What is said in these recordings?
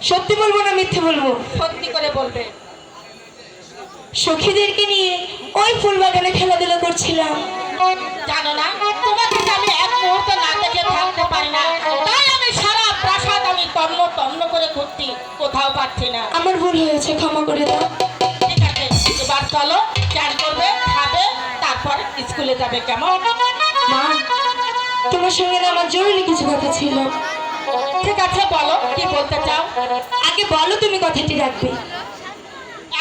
সত্যি বলবো না মিথ্যে বলবো? সত্যি করে বলবে। সখীদেরকে নিয়ে ওই ফুল বাগানে খেলাধুলা করছিলাম। জানো না তোমাকে আমি এক মুহূর্ত না দেখে থাকতে পারি না, তাই আমি সারা প্রাসাদ আমি তন্ন তন্ন করে ঘুরছি, কোথাও পাচ্ছি না। আমার ভুল হয়েছে, ক্ষমা করে দাও। ঠিক আছে, এবার চলো, চান করবে, খাবে, তারপর স্কুলে যাবে। কেমন? মা, তোমার সঙ্গে না আমার জরুরি কিছু কথা ছিল। ঠিক আছে, বলো কি বলতে চাও। আগে বলো তুমি কথাটি রাখবে।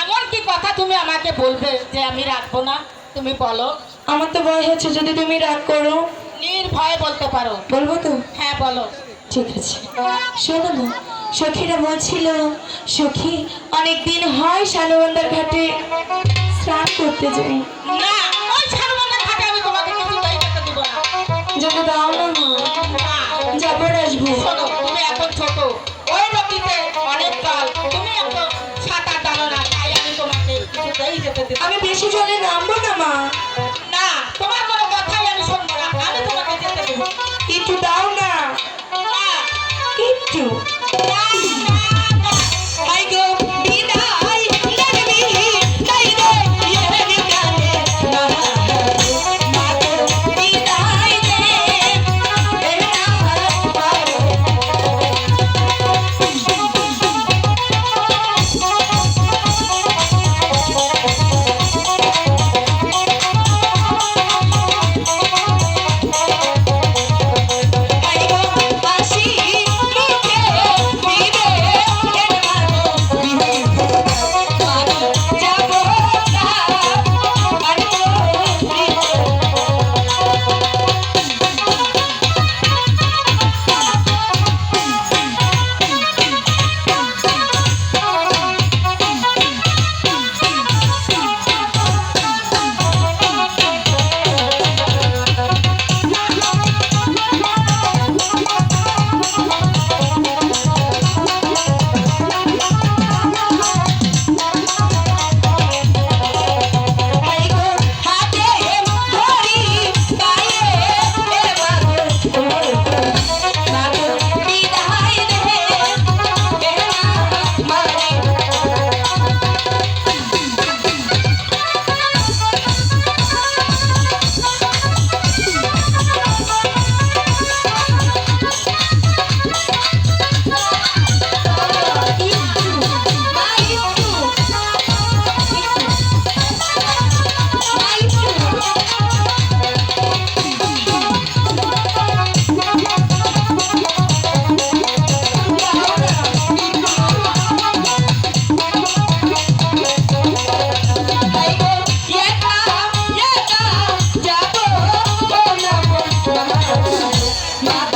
এমন কি কথা তুমি আমাকে বলবে যে আমি রাখবো না? তুমি বলো। আমার তো ভয় হচ্ছে যদি তুমি রাগ করো। নির্ভয়ে বলতে পারো। বলবো তো? হ্যাঁ বলো। ঠিক আছে, শোনো না, সখীরা বলছিল সখী অনেকদিন হয় শালবন্দার ঘাটে স্নান করতে যাই। না, ওই শালবন্দার ঘাটে আমি তোমাকে কিছু দায়ী করতে দিব না। যদি দাও না মা, যাবার আসবো। শোনো, তুমি এখন ছোট, ওই নদীতে অনেক জল, তুমি এখন সাঁতার জানো না, তাই আমি তোমাকে কিছুতেই যেতে দেব। আমি বেশি জলে নামবো না মা। না, তোমার কোনো কথাই আমি শুনবো না, আমি তোমাকে যেতে দেব। একটু দাও না, একটু। মাথা